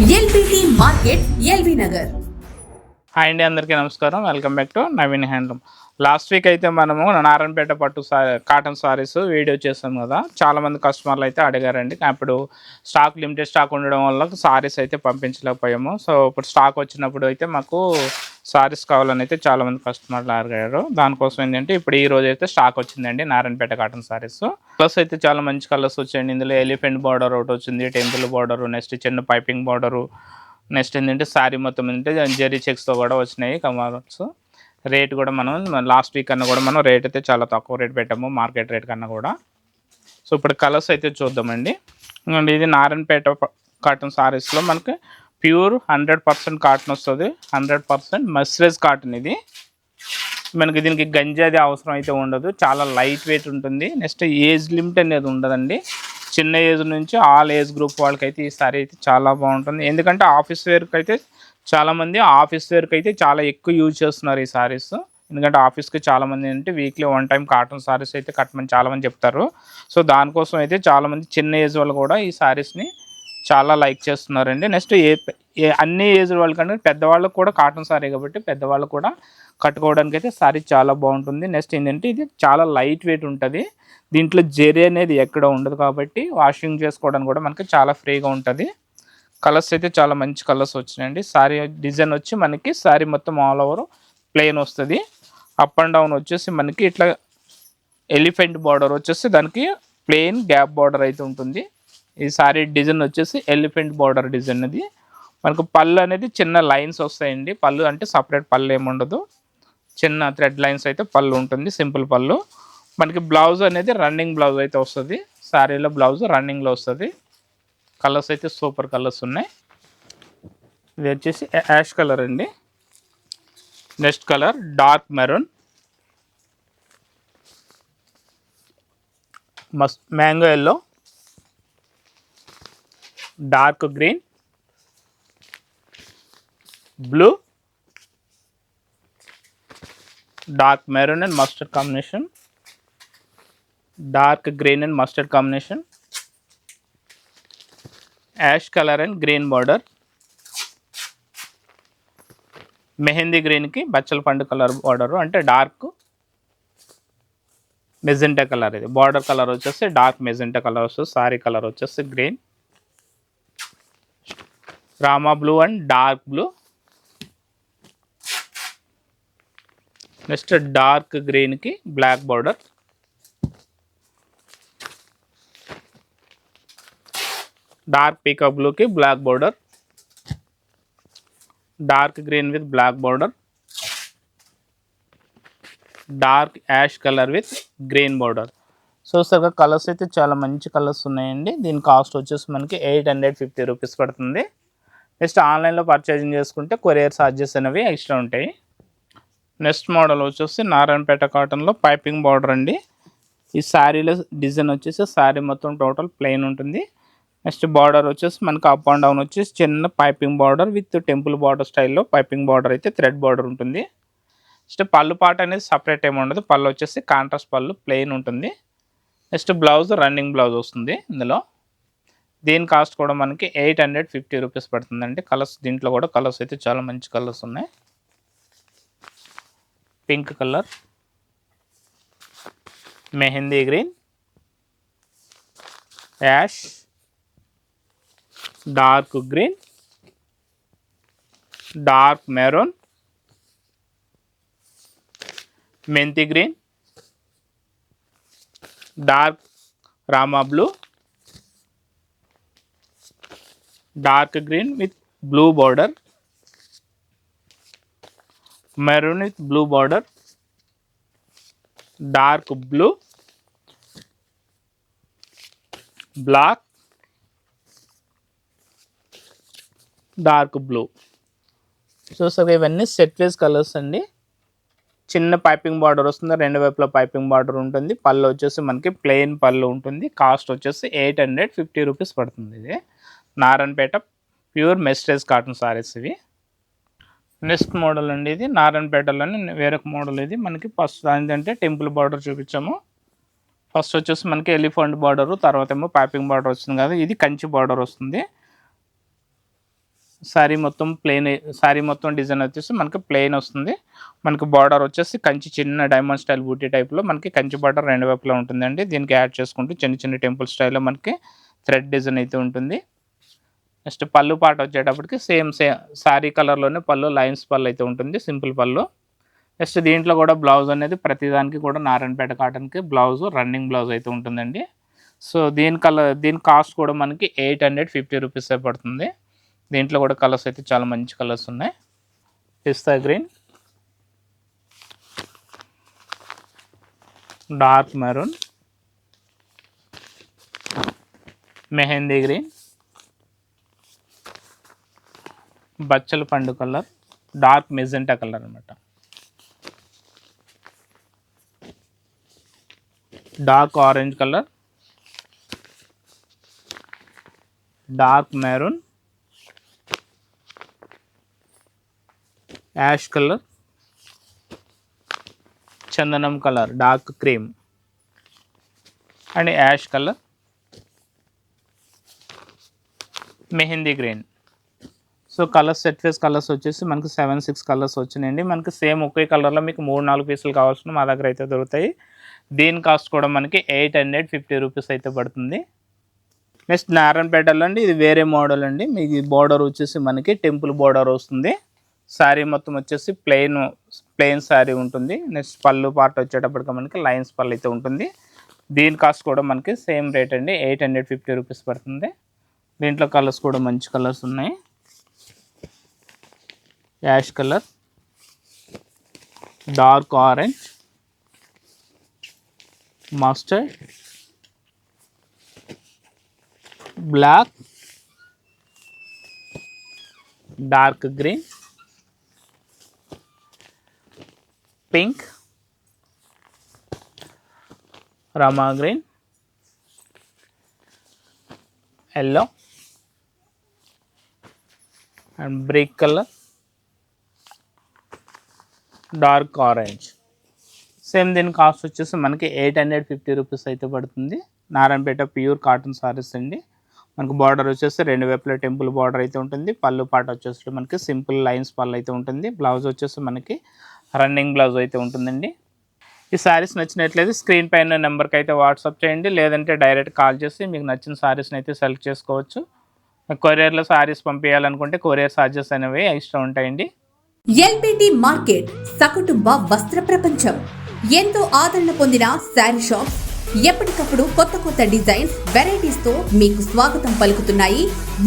LBT market, LB Nagar. Hi అండి, అందరికీ నమస్కారం. Welcome back to Naveen handloom. Last week అయితే మనము నారాయణపేట పట్టు కాటన్ సారీస్ వీడియో చేస్తాం కదా. చాలామంది కస్టమర్లు అయితే అడిగారండి. అప్పుడు లిమిటెడ్ స్టాక్ ఉండడం వల్ల సారీస్ అయితే పంపించలేకపోయాము. సో ఇప్పుడు స్టాక్ వచ్చినప్పుడు అయితే మాకు సారీస్ కావాలని అయితే చాలామంది కస్టమర్లు అడిగారు. దానికోసం ఏంటంటే ఇప్పుడు ఈ రోజు అయితే స్టాక్ వచ్చిందండి నారాయణపేట కాటన్ సారీస్. ప్లస్ అయితే చాలా మంచి కలర్స్ వచ్చాయండి. ఇందులో ఎలిఫెంట్ బార్డర్ ఒకటి వచ్చింది, టెంపుల్ బార్డర్, నెక్స్ట్ చిన్న పైపింగ్ బార్డరు, నెక్స్ట్ ఏంటంటే శారీ మొత్తం ఏంటంటే జెరీ చెక్స్తో కూడా వచ్చినాయి కమర్స్. రేట్ కూడా మనం లాస్ట్ వీక్ కన్నా కూడా మనం రేట్ అయితే చాలా తక్కువ రేట్ పెట్టాము మార్కెట్ రేట్ కన్నా కూడా. సో ఇప్పుడు కలర్స్ అయితే చూద్దామండి. ఇది నారాయణపేట కాటన్ సారీస్లో మనకి ప్యూర్ 100% కాటన్ వస్తుంది. 100% మస్టరైజ్ కాటన్. ఇది మనకి దీనికి గంజాది అవసరం అయితే ఉండదు. చాలా లైట్ వెయిట్ ఉంటుంది. నెక్స్ట్ ఏజ్ లిమిట్ అనేది ఉండదండి. చిన్న ఏజ్ నుంచి ఆల్ ఏజ్ గ్రూప్ వాళ్ళకైతే ఈ సారీ అయితే చాలా బాగుంటుంది. ఎందుకంటే ఆఫీస్ వేర్కి అయితే చాలామంది చాలా ఎక్కువ యూజ్ చేస్తున్నారు ఈ సారీస్. ఎందుకంటే ఆఫీస్కి చాలామంది అంటే వీక్లీ 1 టైం కాటన్ సారీస్ అయితే కట్టమని చాలామంది చెప్తారు. సో దానికోసం అయితే చాలామంది చిన్న ఏజ్ వాళ్ళు కూడా ఈ సారీస్ని చాలా లైక్ చేస్తున్నారండి. నెక్స్ట్ అన్ని ఏజ్ వాళ్ళకంటే పెద్దవాళ్ళకు కూడా కాటన్ సారీ కాబట్టి పెద్దవాళ్ళు కూడా కట్టుకోవడానికి అయితే సారీ చాలా బాగుంటుంది. నెక్స్ట్ ఏంటంటే ఇది చాలా లైట్ వెయిట్ ఉంటుంది. దీంట్లో జెరీ అనేది ఎక్కడ ఉండదు కాబట్టి వాషింగ్ చేసుకోవడానికి కూడా మనకి చాలా ఫ్రీగా ఉంటుంది. కలర్స్ అయితే చాలా మంచి కలర్స్ వచ్చినాయండి. సారీ డిజైన్ వచ్చి మనకి సారీ మొత్తం ఆల్ ఓవర్ ప్లెయిన్ వస్తుంది. అప్ అండ్ డౌన్ వచ్చేసి మనకి ఇట్లా ఎలిఫెంట్ బార్డర్ వచ్చేసి దానికి ప్లెయిన్ గ్యాప్ బార్డర్ అయితే ఉంటుంది. ఈ సారీ డిజైన్ వచ్చేసి ఎలిఫెంట్ బార్డర్ డిజైన్. అది మనకు పళ్ళు అనేది చిన్న లైన్స్ వస్తాయండి. పళ్ళు అంటే సపరేట్ పళ్ళు ఏమి ఉండదు, చిన్న థ్రెడ్ లైన్స్ అయితే పళ్ళు ఉంటుంది, సింపుల్ పళ్ళు. మనకి బ్లౌజ్ అనేది రన్నింగ్ బ్లౌజ్ అయితే వస్తుంది. శారీలో బ్లౌజ్ రన్నింగ్లో వస్తుంది. కలర్స్ అయితే సూపర్ కలర్స్ ఉన్నాయి. ఇది వచ్చేసి యాష్ కలర్ అండి. Next colour dark maroon, mango yellow, dark green, blue, dark maroon and mustard combination, dark green and mustard combination, ash colour and green border, mehndi గ్రీన్కి బచ్చల పండు కలర్ బార్డరు అంటే dark magenta colour. ఇది border colour వచ్చేసి dark magenta colour వస్తుంది. Sari colour వచ్చేసి green, Rama blue and dark blue, next dark గ్రీన్కి black border, dark peacock బ్లూకి black border, dark green with black border, dark ash colour with green border. So సరిగ్గా colours అయితే చాలా మంచి colours ఉన్నాయండి. దీని కాస్ట్ వచ్చేసి మనకి 850 రూపీస్ పడుతుంది. నెక్స్ట్ ఆన్లైన్లో పర్చేజింగ్ చేసుకుంటే కొరియర్ ఛార్జెస్ అనేవి ఎక్స్ట్రా ఉంటాయి. నెక్స్ట్ మోడల్ వచ్చేసి నారాయణపేట కాటన్లో పైపింగ్ బార్డర్ అండి. ఈ శారీలో డిజైన్ వచ్చేసి శారీ మొత్తం టోటల్ ప్లెయిన్ ఉంటుంది. నెక్స్ట్ బార్డర్ వచ్చేసి మనకి అప్ అండ్ డౌన్ వచ్చేసి చిన్న piping border with temple border స్టైల్లో పైపింగ్ బార్డర్ అయితే థ్రెడ్ బార్డర్ ఉంటుంది. నెక్స్ట్ పళ్ళు పాట అనేది సపరేట్ ఏమి ఉండదు. పళ్ళు వచ్చేసి కాంట్రాస్ట్ పళ్ళు ప్లెయిన్ ఉంటుంది. నెక్స్ట్ బ్లౌజ్ రన్నింగ్ బ్లౌజ్ వస్తుంది ఇందులో. దీని కాస్ట్ కూడా మనకి 850 రూపీస్ పడుతుందండి. కలర్స్ దీంట్లో కూడా కలర్స్ అయితే చాలా మంచి కలర్స్ ఉన్నాయి. Pink colour, mehndi green, ash, dark green, dark maroon, మెంతి గ్రీన్, డార్క్ రామా blue, dark green with blue border, maroon with blue border, dark blue, black, dark blue. So sir ఇవన్నీ సెట్ వైజ్ కలర్స్ అండి. చిన్న piping border వస్తుంది, రెండు వైపులా piping border ఉంటుంది. పళ్ళు వచ్చేసి మనకి ప్లెయిన్ పళ్ళు ఉంటుంది. కాస్ట్ వచ్చేసి 850 రూపీస్ పడుతుంది. ఇది నారాయణపేట ప్యూర్ మెస్టరైజ్ కాటన్ సారీస్ ఇవి. నెక్స్ట్ మోడల్ అండి, ఇది నారాయణపేటలోని వేరొక మోడల్. ఇది మనకి ఫస్ట్ ఏంటంటే టెంపుల్ బార్డర్ చూపించాము. ఫస్ట్ వచ్చేసి మనకి ఎలిఫెంట్ బార్డరు, తర్వాత ఏమో పైపింగ్ బార్డర్ వస్తుంది కదా, ఇది కంచి బార్డర్ వస్తుంది. శారీ మొత్తం డిజైన్ వచ్చేసి మనకి ప్లెయిన్ వస్తుంది. మనకి బార్డర్ వచ్చేసి కంచి చిన్న డైమండ్ స్టైల్ బూటీ టైప్లో మనకి కంచి బార్డర్ 2 వైపులా ఉంటుందండి. దీనికి యాడ్ చేసుకుంటూ చిన్న టెంపుల్ స్టైల్లో మనకి థ్రెడ్ డిజైన్ అయితే ఉంటుంది. నెక్స్ట్ పళ్ళు పాట వచ్చేటప్పటికి సేమ్ శారీ కలర్లోనే పళ్ళు, లైన్స్ పళ్ళు అయితే ఉంటుంది, సింపుల్ పళ్ళు. నెక్స్ట్ దీంట్లో కూడా బ్లౌజ్ అనేది ప్రతిదానికి కూడా నారాయణపేట కాటన్కి బ్లౌజ్ రన్నింగ్ బ్లౌజ్ అయితే ఉంటుందండి. సో దీని కాస్ట్ కూడా మనకి 850 రూపీసే పడుతుంది. దీంట్లో కూడా కలర్స్ అయితే చాలా మంచి కలర్స్ ఉన్నాయి. పిస్తా green, dark maroon, mehndi green, బచ్చల పండు కలర్, డార్క్ మెజెంటా కలర్ అనమాట, dark orange colour, dark maroon, ash colour, చందనం colour, dark cream and ash colour, mehndi green. So colours set wise colours వచ్చేసి మనకి 7-6 కలర్స్ వచ్చినాయండి. మనకి సేమ్ ఒకే కలర్లో మీకు 3-4 పీసులు కావాల్సిన మా దగ్గర అయితే దొరుకుతాయి. దీని కాస్ట్ కూడా మనకి 850 రూపీస్ అయితే పడుతుంది. నెక్స్ట్ నారాయణపేటలో అండి, ఇది వేరే మోడల్ అండి. మీకు బార్డర్ వచ్చేసి మనకి టెంపుల్ బార్డర్ వస్తుంది. శారీ మొత్తం వచ్చేసి ప్లెయిన్ శారీ ఉంటుంది. నెక్స్ట్ పళ్ళు పార్ట్ వచ్చేటప్పటికి మనకి లైన్స్ పళ్ళు అయితే ఉంటుంది. దీని కాస్ట్ కూడా మనకి సేమ్ రేట్ అండి, 850 రూపీస్ పడుతుంది. దీంట్లో కలర్స్ కూడా మంచి కలర్స్ ఉన్నాయి. Ash colour, dark orange, mustard, black, dark green, pink, Rama green, yellow and brick colour, dark orange. Same దీని కాస్ట్ వచ్చేసి మనకి 850 రూపీస్ అయితే పడుతుంది. నారాయణపేట ప్యూర్ కాటన్ సారీస్ అండి. మనకు బార్డర్ వచ్చేసి 2 వైపుల టెంపుల్ బార్డర్ అయితే ఉంటుంది. పళ్ళు పాట వచ్చేసి మనకి సింపుల్ లైన్స్ పళ్ళు అయితే ఉంటుంది. బ్లౌజ్ వచ్చేసి మనకి రన్నింగ్ బ్లౌజ్ అయితే ఉంటుందండి. ఈ శారీస్ నచ్చినట్లయితే స్క్రీన్ పైన నెంబర్కి అయితే వాట్సాప్ చేయండి, లేదంటే డైరెక్ట్ కాల్ చేసి మీకు నచ్చిన శారీస్ని అయితే సెలెక్ట్ చేసుకోవచ్చు. కొరియర్లో శారీస్ పంపించాలనుకుంటే కొరియర్ ఛార్జెస్ అనేవి ఎక్స్ట్రా ఉంటాయండి. ఎల్బిటి మార్కెట్ సకుటుంబ వస్త్ర ప్రపంచం. ఎంతో ఆదరణ పొందిన శారీ షాప్ ఎప్పటికప్పుడు కొత్త డిజైన్స్, వెరైటీస్ తో మీకు స్వాగతం పలుకుతున్నాయి.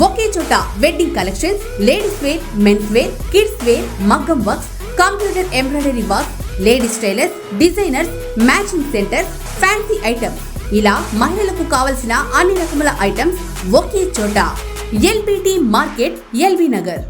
ఒకే చోట wedding collections, ladies wear, men's wear, kids wear, మగ్గం works, computer embroidery work, ladies tailors, designers, matching centre, fancy items, ఇలా మహిళలకు కావలసిన అన్ని రకముల ఐటమ్స్ ఒకే చోట. LBT market, LB Nagar.